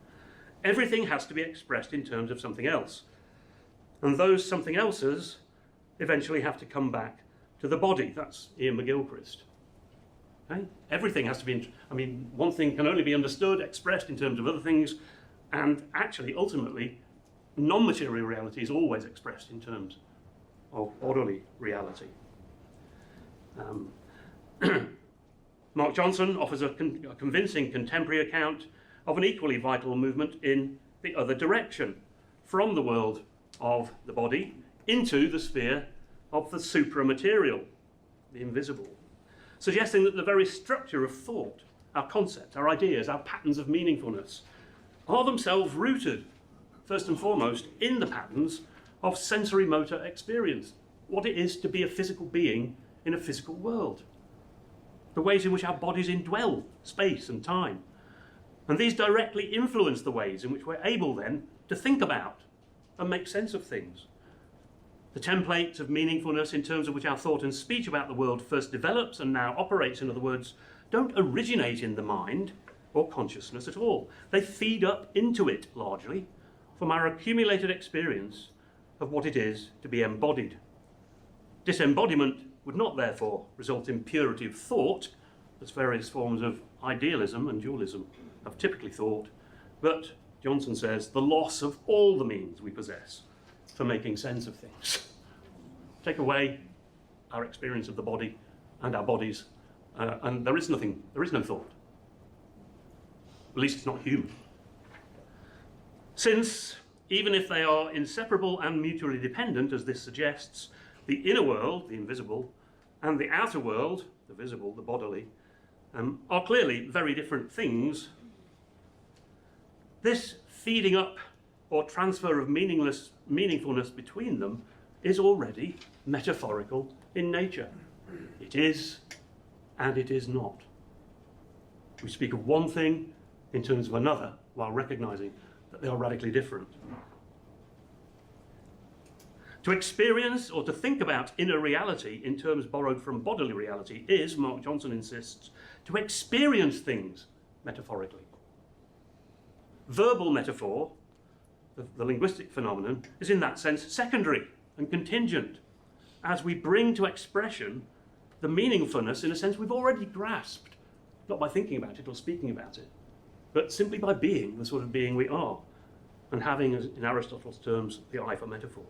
Everything has to be expressed in terms of something else, and those something else's eventually have to come back to the body. That's Ian McGilchrist. Okay? Everything has to be, one thing can only be understood, expressed in terms of other things, and actually, ultimately, non-material reality is always expressed in terms of bodily reality. Mark Johnson offers a convincing contemporary account of an equally vital movement in the other direction, from the world of the body into the sphere of the supramaterial, the invisible, suggesting that the very structure of thought, our concepts, our ideas, our patterns of meaningfulness, are themselves rooted, first and foremost, in the patterns of sensory motor experience, what it is to be a physical being in a physical world, the ways in which our bodies indwell space and time. And these directly influence the ways in which we're able then to think about and make sense of things. The templates of meaningfulness in terms of which our thought and speech about the world first develops and now operates, in other words, don't originate in the mind or consciousness at all. They feed up into it largely from our accumulated experience of what it is to be embodied. Disembodiment would not therefore result in purity of thought, as various forms of idealism and dualism have typically thought, but Johnson says the loss of all the means we possess for making sense of things. Take away our experience of the body and our bodies, and there is no thought. At least it's not human. Since, even if they are inseparable and mutually dependent, as this suggests, the inner world, the invisible, and the outer world, the visible, the bodily, are clearly very different things, this feeding up or transfer of meaningfulness between them is already metaphorical in nature. It is and it is not. We speak of one thing in terms of another while recognizing that they are radically different. To experience or to think about inner reality in terms borrowed from bodily reality is, Mark Johnson insists, to experience things metaphorically. Verbal metaphor, the linguistic phenomenon, is in that sense secondary and contingent, as we bring to expression the meaningfulness in a sense we've already grasped, not by thinking about it or speaking about it, but simply by being the sort of being we are, and having, in Aristotle's terms, the eye for metaphor.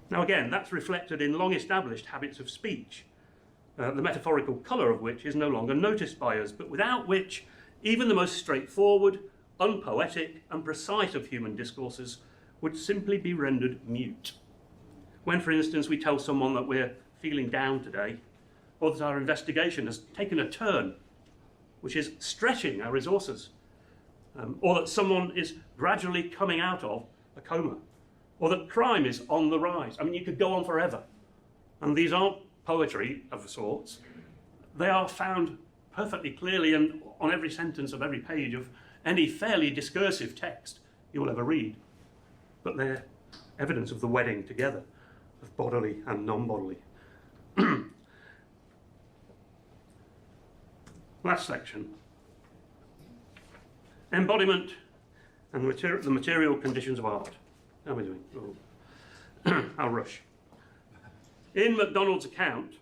Now again, that's reflected in long-established habits of speech, the metaphorical colour of which is no longer noticed by us, but without which even the most straightforward, unpoetic and precise of human discourses would simply be rendered mute. When, for instance, we tell someone that we're feeling down today, or that our investigation has taken a turn, which is stretching our resources, or that someone is gradually coming out of a coma, or that crime is on the rise. I mean, you could go on forever. And these aren't poetry of sorts. They are found perfectly clearly and on every sentence of every page of any fairly discursive text you will ever read. But they're evidence of the wedding together of bodily and non-bodily. Last section. Embodiment and the material conditions of art. How are we doing? Oh. I'll rush. In MacDonald's account,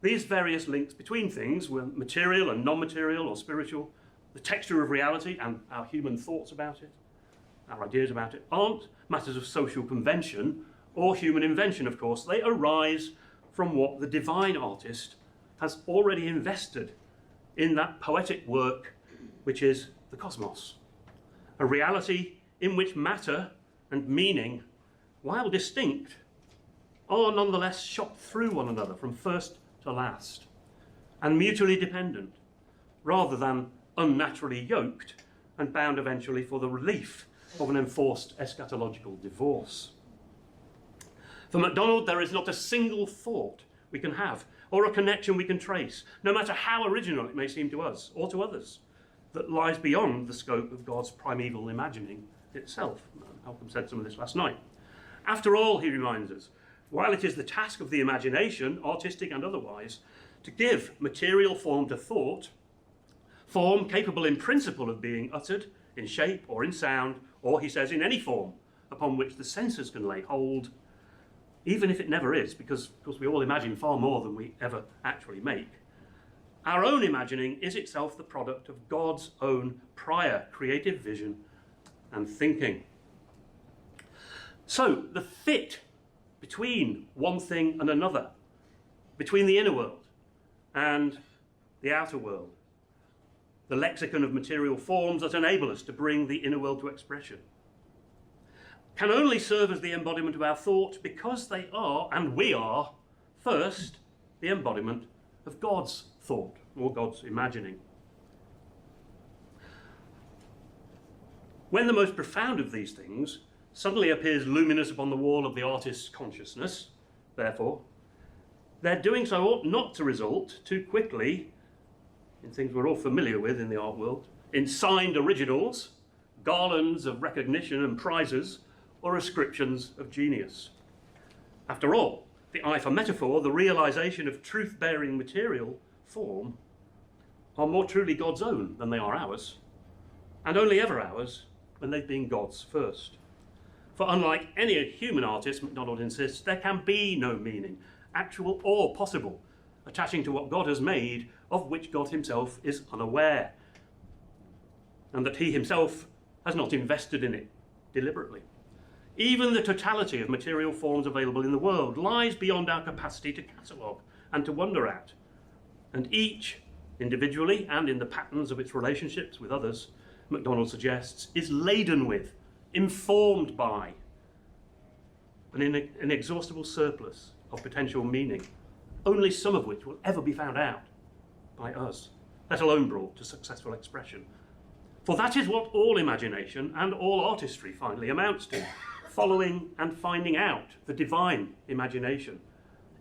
these various links between things, were material and non-material or spiritual, the texture of reality and our human thoughts about it, our ideas about it, aren't matters of social convention or human invention, of course. They arise from what the divine artist has already invested in that poetic work, which is the cosmos. A reality in which matter and meaning, while distinct, are nonetheless shot through one another from first to last, and mutually dependent, rather than unnaturally yoked and bound eventually for the relief of an enforced eschatological divorce. For MacDonald, there is not a single thought we can have, or a connection we can trace, no matter how original it may seem to us or to others, that lies beyond the scope of God's primeval imagining itself. Malcolm said some of this last night. After all, he reminds us, while it is the task of the imagination, artistic and otherwise, to give material form to thought, form capable in principle of being uttered in shape or in sound, or, he says, in any form upon which the senses can lay hold, even if it never is, because of course we all imagine far more than we ever actually make. Our own imagining is itself the product of God's own prior creative vision and thinking. So the fit between one thing and another, between the inner world and the outer world, the lexicon of material forms that enable us to bring the inner world to expression, can only serve as the embodiment of our thought because they are, and we are, first, the embodiment of God's thought or God's imagining. When the most profound of these things suddenly appears luminous upon the wall of the artist's consciousness, therefore, their doing so ought not to result too quickly in things we're all familiar with in the art world, in signed originals, garlands of recognition and prizes, or ascriptions of genius. After all, the eye for metaphor, the realization of truth-bearing material form, are more truly God's own than they are ours, and only ever ours when they've been God's first. For unlike any human artist, MacDonald insists, there can be no meaning, actual or possible, attaching to what God has made, of which God himself is unaware, and that he himself has not invested in it deliberately. Even the totality of material forms available in the world lies beyond our capacity to catalogue and to wonder at, and each, individually and in the patterns of its relationships with others, MacDonald suggests, is laden with, informed by, an inexhaustible surplus of potential meaning, only some of which will ever be found out by us, let alone brought to successful expression. For that is what all imagination and all artistry finally amounts to, following and finding out the divine imagination,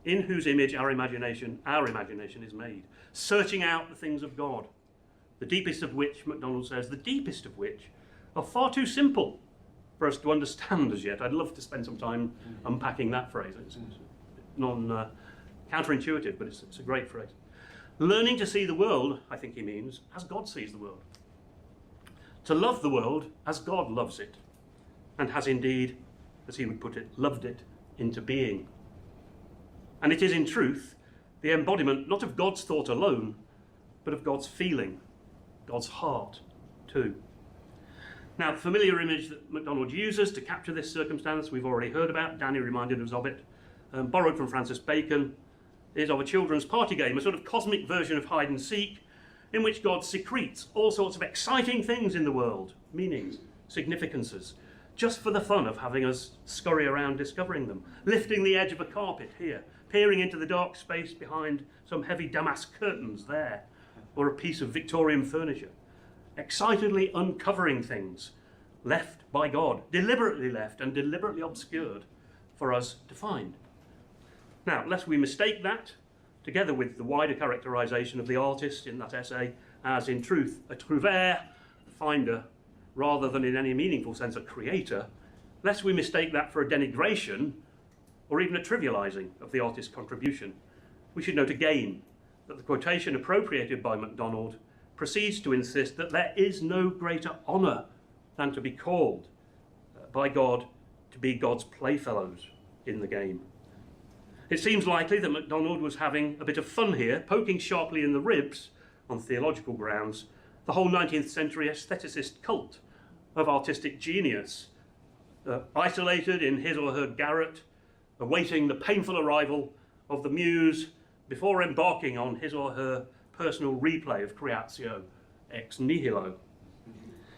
in whose image our imagination is made, searching out the things of God, the deepest of which, MacDonald says, the deepest of which are far too simple for us to understand as yet. I'd love to spend some time unpacking that phrase. It's counterintuitive, but it's a great phrase. Learning to see the world, I think he means, as God sees the world. To love the world as God loves it, and has indeed, as he would put it, loved it into being. And it is in truth the embodiment not of God's thought alone, but of God's feeling, God's heart too. Now, the familiar image that MacDonald uses to capture this circumstance, we've already heard about, Danny reminded us of it, borrowed from Francis Bacon, is of a children's party game, a sort of cosmic version of hide and seek, in which God secretes all sorts of exciting things in the world, meanings, significances, just for the fun of having us scurry around discovering them, lifting the edge of a carpet here, peering into the dark space behind some heavy damask curtains there, or a piece of Victorian furniture, excitedly uncovering things left by God, deliberately left and deliberately obscured for us to find. Now, lest we mistake that, together with the wider characterization of the artist in that essay, as in truth a trouvère, a finder, rather than in any meaningful sense a creator, lest we mistake that for a denigration or even a trivializing of the artist's contribution, we should note again that the quotation appropriated by MacDonald proceeds to insist that there is no greater honour than to be called by God to be God's playfellows in the game. It seems likely that MacDonald was having a bit of fun here, poking sharply in the ribs, on theological grounds, the whole 19th century aestheticist cult of artistic genius, isolated in his or her garret, awaiting the painful arrival of the muse before embarking on his or her personal replay of creatio ex nihilo.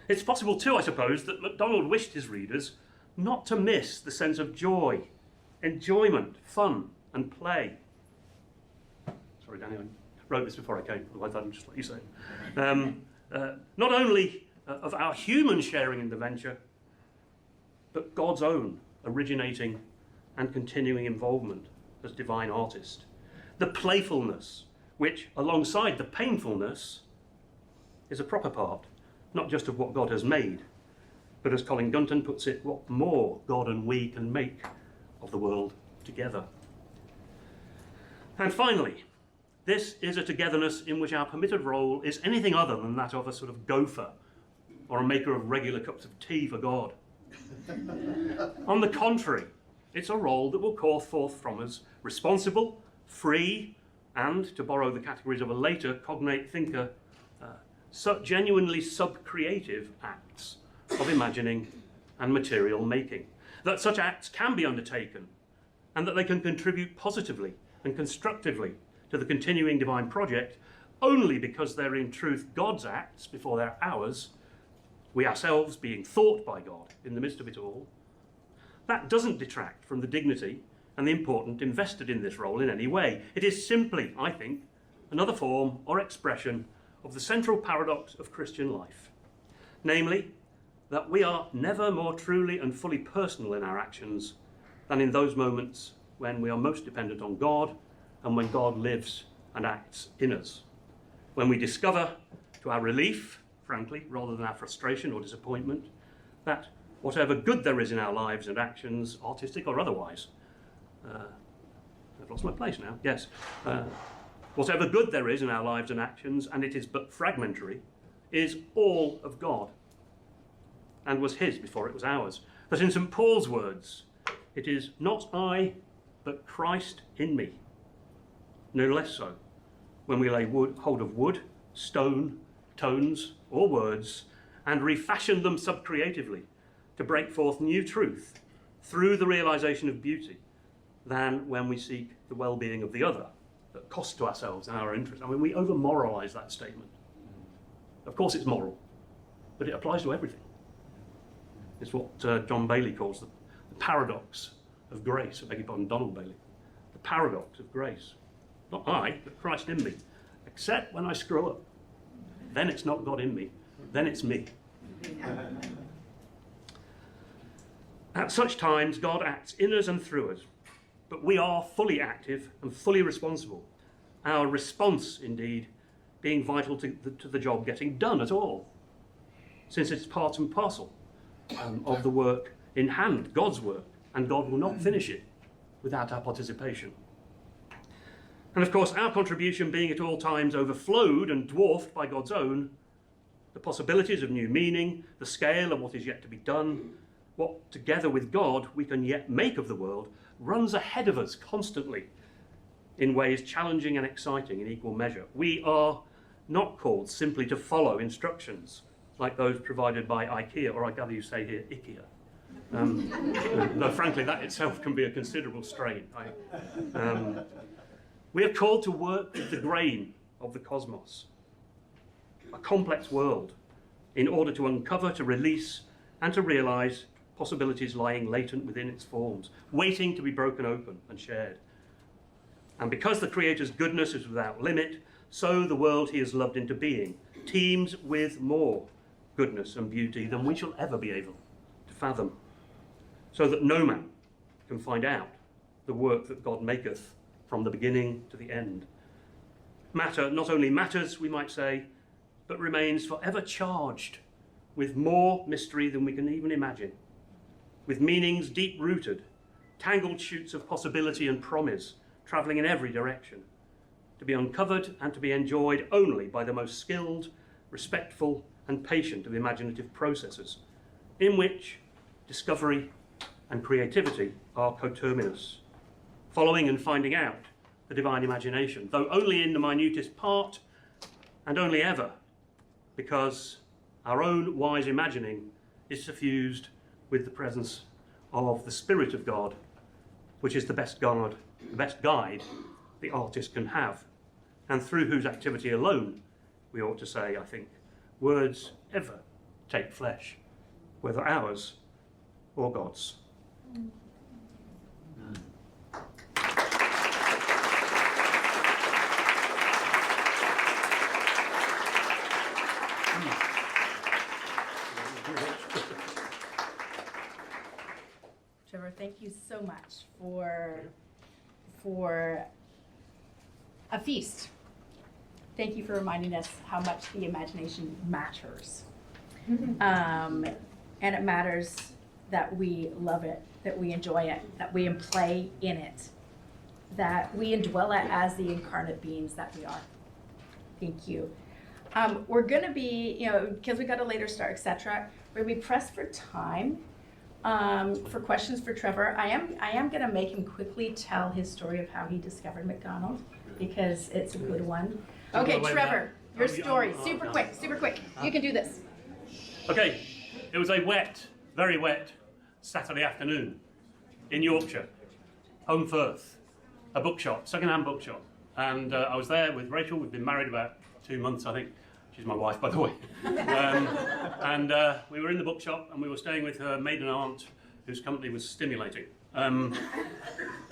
It's possible too, I suppose, that MacDonald wished his readers not to miss the sense of joy, enjoyment, fun, and play. Sorry, Danny, I wrote this before I came, otherwise I'd just let you say it. Not only of our human sharing in the venture, but God's own originating and continuing involvement as divine artist. The playfulness, which, alongside the painfulness, is a proper part, not just of what God has made, but as Colin Gunton puts it, what more God and we can make of the world together. And finally, this is a togetherness in which our permitted role is anything other than that of a sort of gopher or a maker of regular cups of tea for God. On the contrary, it's a role that will call forth from us responsible, free, and, to borrow the categories of a later cognate thinker, genuinely sub-creative acts of imagining and material making. That such acts can be undertaken, and that they can contribute positively and constructively to the continuing divine project only because they're in truth God's acts before they're ours, we ourselves being thought by God in the midst of it all. That doesn't detract from the dignity and the importance invested in this role in any way. It is simply, I think, another form or expression of the central paradox of Christian life, namely, that we are never more truly and fully personal in our actions than in those moments when we are most dependent on God and when God lives and acts in us. When we discover, to our relief, frankly, rather than our frustration or disappointment, that whatever good there is in our lives and actions, artistic or otherwise, I've lost my place now, yes. Whatever good there is in our lives and actions, and it is but fragmentary, is all of God and was his before it was ours. But in St. Paul's words, it is not I, but Christ in me. No less so, when we lay hold of wood, stone, tones, or words, and refashion them subcreatively to break forth new truth through the realization of beauty, than when we seek the well-being of the other at cost to ourselves and our interests. I mean, we over-moralize that statement. Of course it's moral, but it applies to everything. It's what John Bailey calls the paradox of grace. I beg your pardon, Donald Bailey. The paradox of grace. Not I, but Christ in me. Except when I screw up. Then it's not God in me. Then it's me. At such times, God acts in us and through us. But we are fully active and fully responsible. Our response, indeed, being vital to the job getting done at all, since it's part and parcel of the work in hand, God's work, and God will not finish it without our participation. And of course, our contribution being at all times overflowed and dwarfed by God's own, the possibilities of new meaning, the scale of what is yet to be done, what together with God we can yet make of the world, runs ahead of us constantly in ways challenging and exciting in equal measure. We are not called simply to follow instructions like those provided by IKEA, or I gather you say here, IKEA. Though frankly, that itself can be a considerable strain. We are called to work with the grain of the cosmos, a complex world, in order to uncover, to release, and to realize possibilities lying latent within its forms, waiting to be broken open and shared. And because the Creator's goodness is without limit, so the world he has loved into being teems with more goodness and beauty than we shall ever be able to fathom, so that no man can find out the work that God maketh from the beginning to the end. Matter not only matters, we might say, but remains forever charged with more mystery than we can even imagine, with meanings deep-rooted, tangled shoots of possibility and promise, travelling in every direction, to be uncovered and to be enjoyed only by the most skilled, respectful, and patient of imaginative processes, in which discovery and creativity are coterminous, following and finding out the divine imagination, though only in the minutest part, and only ever because our own wise imagining is suffused with the presence of the Spirit of God, which is the best guide the artist can have, and through whose activity alone, we ought to say, I think, words ever take flesh, whether ours or God's. Trevor, thank you so much for a feast. Thank you for reminding us how much the imagination matters. And it matters that we love it, that we enjoy it, that we play in it, that we indwell it as the incarnate beings that we are. Thank you. We're going to be, because we got a later start, etc. We're going to be pressed for time for questions for Trevor. I am going to make him quickly tell his story of how he discovered MacDonald, because it's a good one. Okay, Trevor, your story, super quick. You can do this. Okay, it was a wet, very wet Saturday afternoon in Yorkshire, home Firth, a bookshop, second-hand bookshop. And I was there with Rachel. We'd been married about 2 months, I think. She's my wife, by the way. And we were in the bookshop, and we were staying with her maiden aunt, whose company was stimulating. And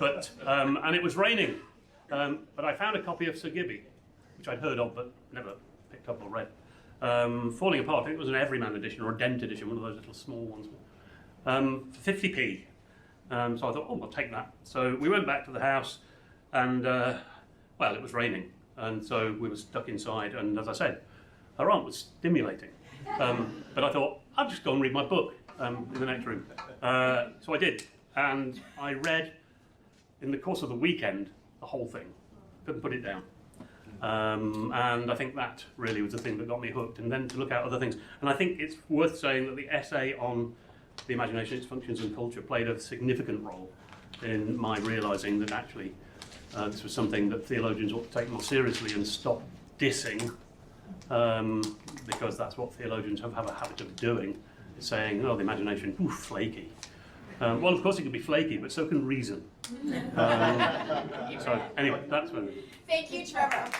it was raining. But I found a copy of Sir Gibby, which I'd heard of but never picked up or read. Falling Apart. I think it was an Everyman edition or a Dent edition, one of those little small ones. For 50p. So I thought, oh, I'll take that. So we went back to the house, and well, it was raining, and so we were stuck inside. And as I said, her aunt was stimulating. But I thought, I'll just go and read my book in the next room. So I did, and I read in the course of the weekend the whole thing. Couldn't put it down. And I think that really was the thing that got me hooked, and then to look at other things. And I think it's worth saying that the essay on the imagination, its functions and culture played a significant role in my realising that actually this was something that theologians ought to take more seriously and stop dissing, because that's what theologians have a habit of doing, is saying, oh, the imagination, ooh, flaky. Well, of course it can be flaky, but so can reason. So anyway, that's what. Thank you, Trevor.